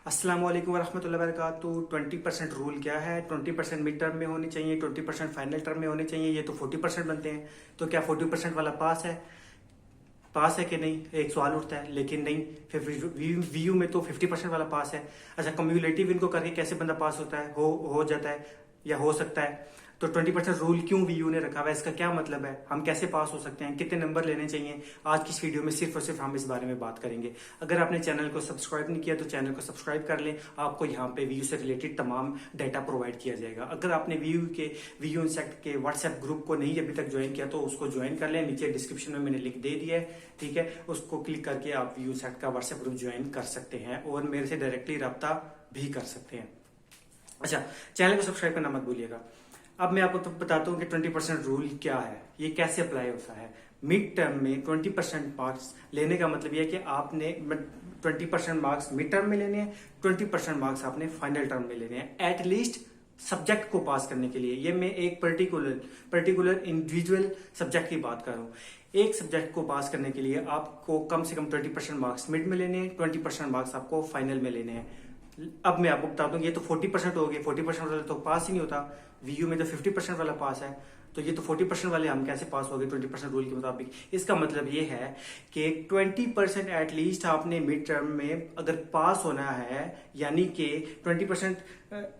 अस्सलाम वालेकुम वरहमतुल्लाहि वबरकातुहू। 20% रूल क्या है? 20% मिड टर्म में होनी चाहिए, 20% फाइनल टर्म में होने चाहिए। ये तो 40% बनते हैं। तो क्या 40% वाला पास है? पास है कि नहीं, एक सवाल उठता है। लेकिन नहीं, फिर वीयू में तो 50% वाला पास है। अच्छा, कम्युलेटिव इनको करके कैसे बंदा पास होता है, हो जाता है या हो सकता है? तो 20% रूल क्यों वीयू ने रखा हुआ है, इसका क्या मतलब है, हम कैसे पास हो सकते हैं, कितने नंबर लेने चाहिए? आज की इस वीडियो में सिर्फ और सिर्फ हम इस बारे में बात करेंगे। अगर आपने चैनल को सब्सक्राइब नहीं किया तो चैनल को सब्सक्राइब कर लें। आपको यहाँ पे वीयू से रिलेटेड तमाम डाटा प्रोवाइड किया जाएगा। अगर आपने वीयू इंसेक्ट के व्हाट्सएप ग्रुप को नहीं अभी तक ज्वाइन किया तो उसको ज्वाइन कर लें। नीचे डिस्क्रिप्शन में मैंने लिंक दे दिया है, ठीक है। उसको क्लिक करके आप वीयू इंसेक्ट का व्हाट्सएप ग्रुप ज्वाइन कर सकते हैं और मेरे से डायरेक्टली रब्ता भी कर सकते हैं। अच्छा, चैनल को सब्सक्राइब करना मत भूलिएगा। अब मैं आपको तो बताता हूँ कि 20% रूल क्या है, ये कैसे अप्लाई होता है। मिड टर्म में 20% मार्क्स लेने का मतलब यह है कि आपने 20% मार्क्स मिड टर्म में लेने हैं, 20% मार्क्स आपने फाइनल टर्म में लेने हैं, एटलीस्ट सब्जेक्ट को पास करने के लिए। ये मैं एक पर्टिकुलर इंडिविजुअल सब्जेक्ट की बात कर रहा हूँ। एक सब्जेक्ट को पास करने के लिए आपको कम से कम 20% मार्क्स मिड में लेने हैं, 20% मार्क्स आपको फाइनल में लेने हैं। अब मैं आपको बताता हूँ, ये तो 40% हो गए। 40% वाला तो पास ही नहीं होता। वीयू में तो 50% वाला पास है, तो ये तो 40% वाले हम कैसे पास हो गए 20% रूल के मुताबिक? इसका मतलब ये है कि 20% एटलीस्ट आपने मिड टर्म में अगर पास होना है, यानी कि 20%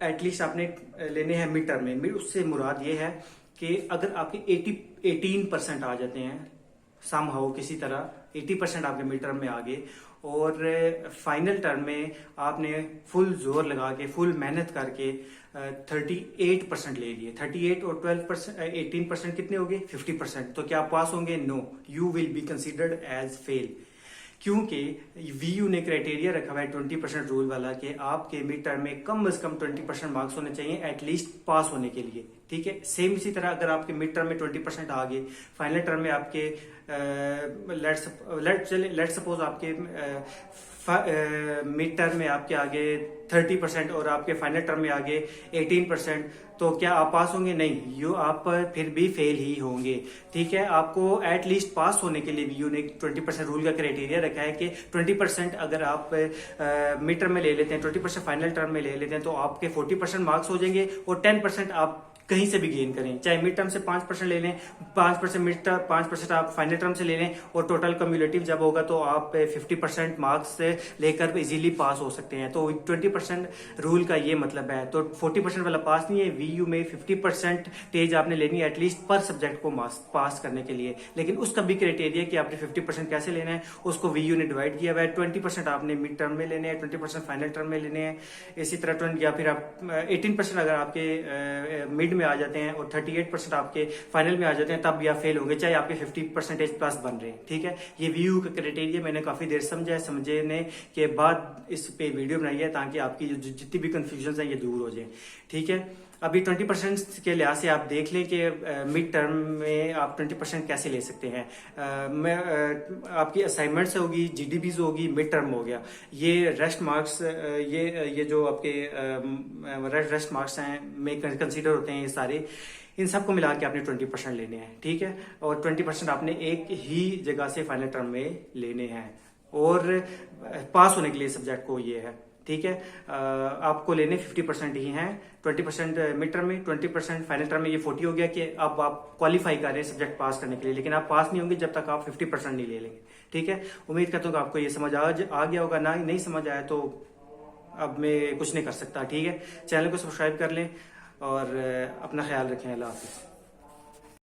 एटलीस्ट आपने लेने हैं मिड टर्म में। उससे मुराद ये है कि अगर आपके 18% आ जाते हैं समहाउ किसी तरह, 80% आपके मिड टर्म में आ गए और फाइनल टर्म में आपने फुल जोर लगा के फुल मेहनत करके 38% ले लिए। 38 और 12%, 18% कितने हो गए? 50%। तो क्या आप पास होंगे? No, you will be considered as fail. क्योंकि वीयू ने क्राइटेरिया रखा हुआ है 20% रूल वाला कि आपके मिड टर्म में कम से कम 20% मार्क्स होने चाहिए एटलीस्ट पास होने के लिए, ठीक है। सेम इसी तरह अगर आपके मिड टर्म में 20% आ गए, फाइनल टर्म में आपके लेट सपोज आपके मिड टर्म में आपके आगे 30% और आपके फाइनल टर्म में आगे 18%, तो क्या आप पास होंगे? नहीं, आप फिर भी फेल ही होंगे, ठीक है। आपको एटलीस्ट पास होने के लिए वीयू ने 20% रूल का क्राइटेरिया रखा है कि 20% अगर आप मिड टर्म में ले लेते हैं, 20% फाइनल टर्म में ले लेते हैं, तो आपके 40% मार्क्स हो जाएंगे और 10% आप कहीं से भी गेन करें। चाहे मिड टर्म से 5% ले लें, 5% मिड टर्म, 5% आप फाइनल टर्म से ले लें, और टोटल कम्युलेटिव जब होगा तो आप 50% मार्क्स से लेकर इजीली पास हो सकते हैं। तो 20% रूल का ये मतलब है। तो 40% वाला पास नहीं है, वीयू में 50% तेज आपने लेनी है एटलीस्ट पर सब्जेक्ट को पास करने के लिए। लेकिन उसका भी क्राइटेरिया कि आपने 50% कैसे लेना है, उसको वीयू ने डिवाइड किया हुआ है। 20% आपने मिड टर्म में लेने हैं, 20% फाइनल टर्म में लेने हैं। इसी तरह 20 या फिर आप 18% अगर आपके मिड में आ जाते हैं और 38% आपके फाइनल में आ जाते हैं, तब भी आप फेल होंगे, चाहे आपके 50% प्लस बन रहे हैं, ठीक है। ये वीयू का क्राइटेरिया मैंने काफी देर समझने के बाद इस पे वीडियो बनाई है, ताकि आपकी जितनी भी कंफ्यूजन है ये दूर हो जाए, ठीक है। अभी 20% के लिहाज से आप देख लें कि मिड टर्म में आप 20% कैसे ले सकते हैं। आपकी असाइनमेंट्स होगी, जीडीबीज होगी, मिड टर्म हो गया, ये रेस्ट मार्क्स, ये जो आपके रेस्ट मार्क्स हैं में कंसीडर होते हैं, ये सारे इन सबको मिला के आपने 20% लेने हैं, ठीक है। और 20% आपने एक ही जगह से फाइनल टर्म में लेने हैं और पास होने के लिए सब्जेक्ट को ये है, ठीक है। आपको लेने 50% ही हैं, 20% मिड टर्म में, 20% फाइनल टर्म में। ये 40 हो गया कि अब आप क्वालिफाई कर रहे हैं सब्जेक्ट पास करने के लिए, लेकिन आप पास नहीं होंगे जब तक आप 50% नहीं ले लेंगे, ठीक है। उम्मीद करता हूँ कि आपको ये समझ आ गया होगा। ना नहीं समझ आया तो अब मैं कुछ नहीं कर सकता, ठीक है। चैनल को सब्सक्राइब कर लें और अपना ख्याल रखें। अल्लाह हाफिज।